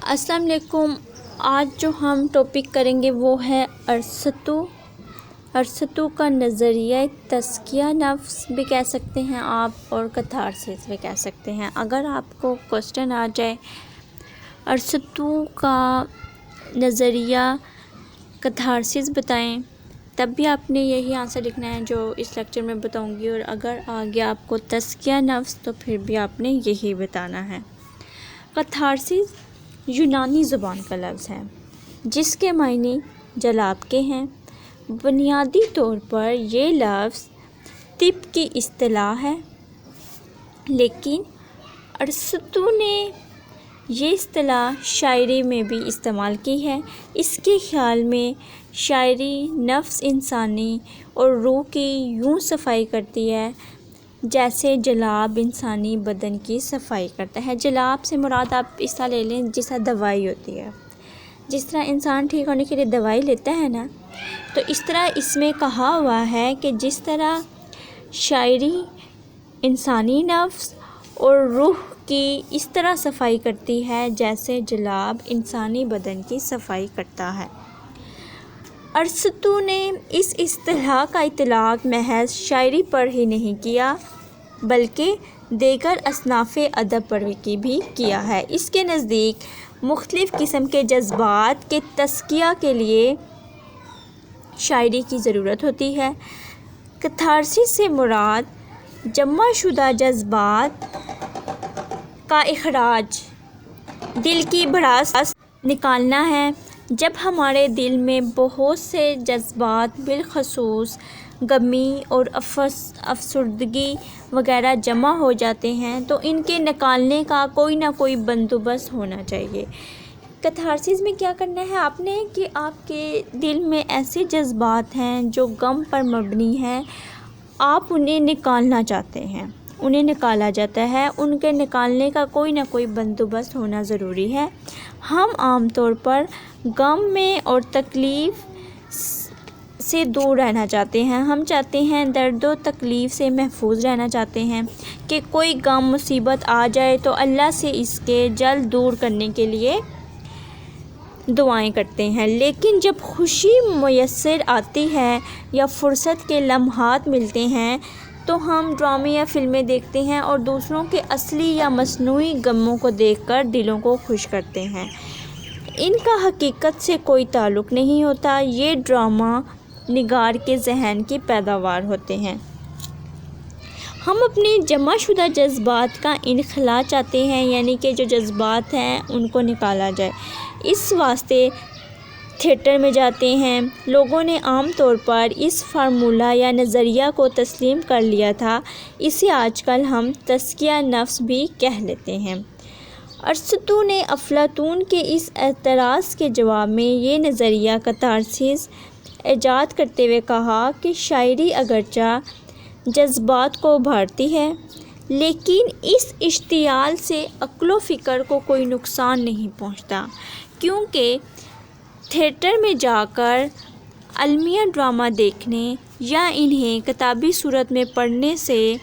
अस्सलाम वालेकुम। आज जो हम टॉपिक करेंगे वो है अरसतू का नज़रिया तज़किया नफ्स भी कह सकते हैं आप, और कथारसिस भी कह सकते हैं। अगर आपको क्वेश्चन आ जाए अरसतू का नज़रिया कथारसिस बताएं, तब भी आपने यही आंसर लिखना है जो इस लेक्चर में बताऊंगी। और अगर आ गया आपको तज़किया नफ्स तो फिर भी आपने यही बताना है। कथारसिस यूनानी ज़ुबान का लफ्ज़ है जिसके मायने जलाब के हैं। बुनियादी तौर पर ये लफ्ज़ तिब की इस्तिलाह है, लेकिन अरसतू ने ये इस्तिलाह शायरी में भी इस्तेमाल की है। इसके ख़्याल में शायरी नफ्स इंसानी और रूह की यूँ सफाई करती है जैसे जलाब इंसानी बदन की सफाई करता है। जलाब से मुराद आप इस तरह ले लें जिस तरह दवाई होती है, जिस तरह इंसान ठीक होने के लिए दवाई लेता है ना, तो इस तरह इसमें कहा हुआ है कि जिस तरह शायरी इंसानी नफ्स और रूह की इस तरह सफाई करती है जैसे जलाब इंसानी बदन की सफाई करता है। अरसतू ने इस इस्तिलाह का इतलाक़ महज शायरी पर ही नहीं किया बल्कि दीगर असनाफ़े अदब पर भी किया है। इसके नज़दीक मुख्तलिफ़ किस्म के जज्बात के तज़किया के लिए शायरी की ज़रूरत होती है। कथारसिस से मुराद जमा शुदा जज्बात का इखराज, दिल की भड़ास निकालना है। जब हमारे दिल में बहुत से जज्बात बिलखसूस गमी और अफसरदगी वगैरह जमा हो जाते हैं तो इनके निकालने का कोई ना कोई बंदोबस्त होना चाहिए। कथारसिस में क्या करना है आपने कि आपके दिल में ऐसे जज्बात हैं जो गम पर मबनी हैं, आप उन्हें निकालना चाहते हैं, उन्हें निकाला जाता है। उनके निकालने का कोई ना कोई बंदोबस्त होना ज़रूरी है। हम आम तौर पर गम में और तकलीफ़ से दूर रहना चाहते हैं। हम चाहते हैं दर्द व तकलीफ़ से महफूज रहना चाहते हैं कि कोई गम मुसीबत आ जाए तो अल्लाह से इसके जल्द दूर करने के लिए दुआएं करते हैं। लेकिन जब खुशी मुयस्सर आती है या फ़ुर्सत के लम्हात मिलते हैं तो हम ड्रामे या फ़िल्में देखते हैं और दूसरों के असली या मसनूई गमों को देखकर दिलों को खुश करते हैं। इनका हकीकत से कोई ताल्लुक़ नहीं होता, ये ड्रामा निगार के जहन की पैदावार होते हैं। हम अपने जमा शुदा जज्बात का इनखला चाहते हैं, यानी कि जो जज्बात हैं उनको निकाला जाए। इस वास्ते थिएटर में जाते हैं। लोगों ने आम तौर पर इस फार्मूला या नज़रिया को तस्लीम कर लिया था। इसे आजकल हम तज़किया नफ्स भी कह लेते हैं। अरसतू ने अफलातून के इस एतराज़ के जवाब में ये नज़रिया कथारसिस ईजाद करते हुए कहा कि शायरी अगरचा जज्बात को उभारती है, लेकिन इस इश्तियाल से अक्ल व फ़िक्र को कोई नुकसान नहीं पहुंचता, क्योंकि थिएटर में जाकर अलमिया ड्रामा देखने या इन्हें किताबी सूरत में पढ़ने से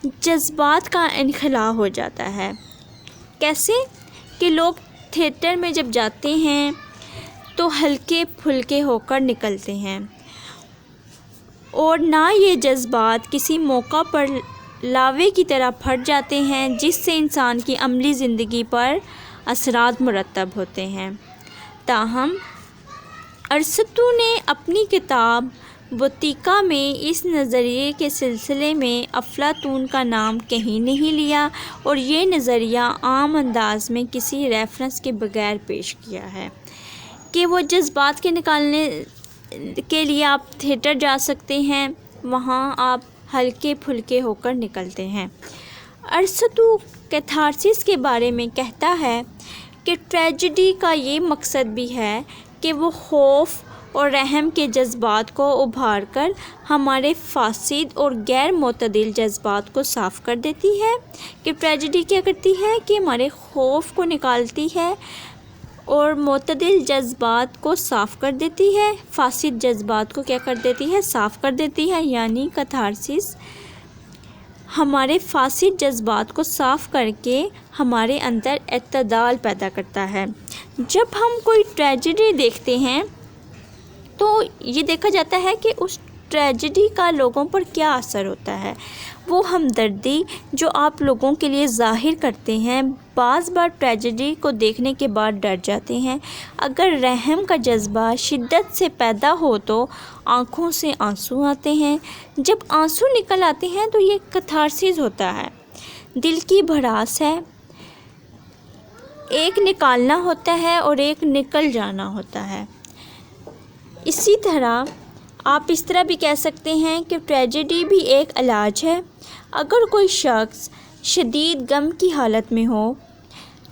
जज्बात का इनखला हो जाता है। कैसे कि लोग थिएटर में जब जाते हैं तो हल्के फुल्के होकर निकलते हैं और ना ये जज्बात किसी मौका पर लावे की तरह फट जाते हैं जिससे इंसान की अमली ज़िंदगी पर असरात मुरतब होते हैं। ताहम अरसतू ने अपनी किताब वतीका में इस नज़रिए के सिलसिले में अफलातून का नाम कहीं नहीं लिया और ये नज़रिया आम अंदाज में किसी रेफरेंस के बगैर पेश किया है कि वो जज्बात के निकालने के लिए आप थिएटर जा सकते हैं, वहाँ आप हल्के फुल्के होकर निकलते हैं। अरसतू कैथारसिस के बारे में कहता है कि ट्रेजेडी का ये मकसद भी है कि वो खौफ और रहम के जज्बात को उभार कर हमारे फासिद और गैर मोतदिल जज्बात को साफ़ कर देती है। कि ट्रेजेडी क्या करती है कि हमारे खौफ को निकालती है और मोतदिल जज्बात को साफ़ कर देती है, फासिद जज्बात को क्या कर देती है, साफ़ कर देती है। यानी कथारसिस ہمارے فاسد جذبات کو صاف کر کے ہمارے اندر اعتدال پیدا کرتا ہے۔ جب ہم کوئی ٹریجڈی دیکھتے ہیں تو یہ دیکھا جاتا ہے کہ اس ٹریجڈی کا لوگوں پر کیا اثر ہوتا ہے۔ وہ ہمدردی جو آپ لوگوں کے لیے ظاہر کرتے ہیں، بعض بار ٹریجڈی کو دیکھنے کے بعد ڈر جاتے ہیں۔ اگر رحم کا جذبہ شدت سے پیدا ہو تو آنکھوں سے آنسو آتے ہیں۔ جب آنسو نکل آتے ہیں تو یہ کتھارسس ہوتا ہے، دل کی بھڑاس ہے۔ ایک نکالنا ہوتا ہے اور ایک نکل جانا ہوتا ہے۔ اسی طرح آپ اس طرح بھی کہہ سکتے ہیں کہ ٹریجڈی بھی ایک علاج ہے۔ اگر کوئی شخص شدید غم کی حالت میں ہو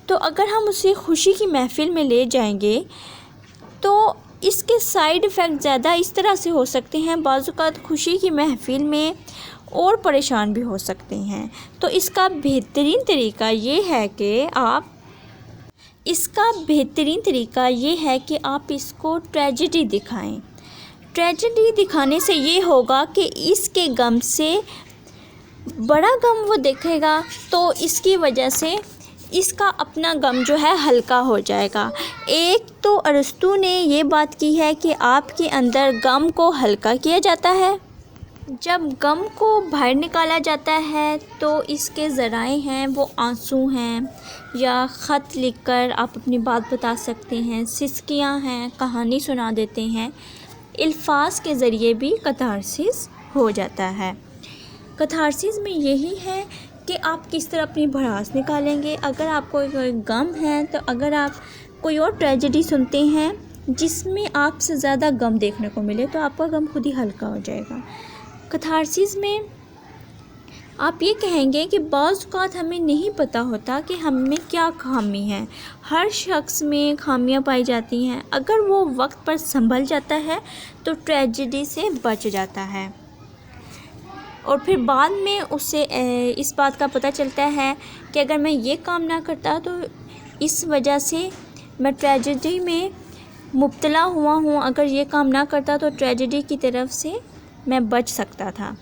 تو اگر ہم اسے خوشی کی محفل میں لے جائیں گے تو اس کے سائیڈ ایفیکٹ زیادہ اس طرح سے ہو سکتے ہیں۔ بعض اوقات خوشی کی محفل میں اور پریشان بھی ہو سکتے ہیں۔ تو اس کا بہترین طریقہ یہ ہے کہ آپ اس کو ٹریجڈی دکھائیں۔ ٹریجڈی دکھانے سے یہ ہوگا کہ اس کے غم سے بڑا غم وہ دیکھے گا تو اس کی وجہ سے اس کا اپنا غم جو ہے ہلکا ہو جائے گا۔ ایک تو ارسطو نے یہ بات کی ہے کہ آپ کے اندر غم کو ہلکا کیا جاتا ہے۔ جب غم کو باہر نکالا جاتا ہے تو اس کے ذرائع ہیں وہ آنسو ہیں، یا خط لکھ کر آپ اپنی بات بتا سکتے ہیں، سسکیاں ہیں، کہانی سنا دیتے ہیں۔ الفاظ کے ذریعے بھی کتھارسس ہو جاتا ہے۔ کتھارسس میں یہی ہے کہ آپ کس طرح اپنی بھڑاس نکالیں گے۔ اگر آپ کو کوئی غم ہے تو اگر آپ کوئی اور ٹریجڈی سنتے ہیں جس میں آپ سے زیادہ غم دیکھنے کو ملے تو آپ کا غم خود ہی ہلکا ہو جائے گا۔ کتھارسس میں آپ یہ کہیں گے کہ بعض اوقات ہمیں نہیں پتہ ہوتا کہ ہم میں کیا خامی ہے۔ ہر شخص میں خامیاں پائی جاتی ہیں۔ اگر وہ وقت پر سنبھل جاتا ہے تو ٹریجڈی سے بچ جاتا ہے، اور پھر بعد میں اسے اس بات کا پتہ چلتا ہے کہ اگر میں یہ کام نہ کرتا تو اس وجہ سے میں ٹریجڈی میں مبتلا ہوا ہوں، اگر یہ کام نہ کرتا تو ٹریجڈی کی طرف سے میں بچ سکتا تھا۔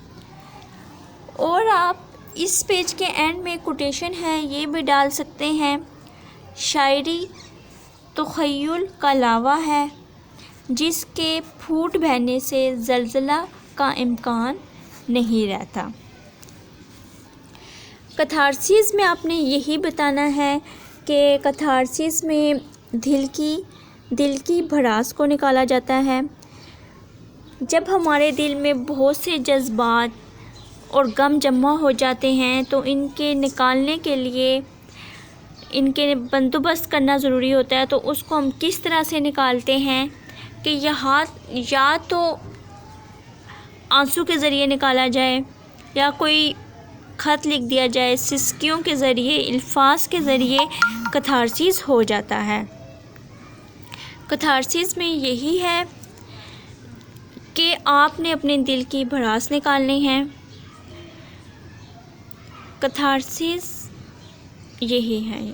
اور آپ اس پیج کے اینڈ میں کوٹیشن ہے یہ بھی ڈال سکتے ہیں، شاعری تخیل کا لاوا ہے جس کے پھوٹ بہنے سے زلزلہ کا امکان نہیں رہتا۔ کتھارسس میں آپ نے یہی بتانا ہے کہ کتھارسس میں دل کی بھڑاس کو نکالا جاتا ہے۔ جب ہمارے دل میں بہت سے جذبات اور غم جمع ہو جاتے ہیں تو ان کے نکالنے کے لیے ان کے بندوبست کرنا ضروری ہوتا ہے۔ تو اس کو ہم کس طرح سے نکالتے ہیں کہ یا تو آنسو کے ذریعے نکالا جائے، یا کوئی خط لکھ دیا جائے، سسکیوں کے ذریعے، الفاظ کے ذریعے کتھارسس ہو جاتا ہے۔ کتھارسس میں یہی ہے کہ آپ نے اپنے دل کی بھڑاس نکالنی ہے۔ کتھارسس یہی ہے۔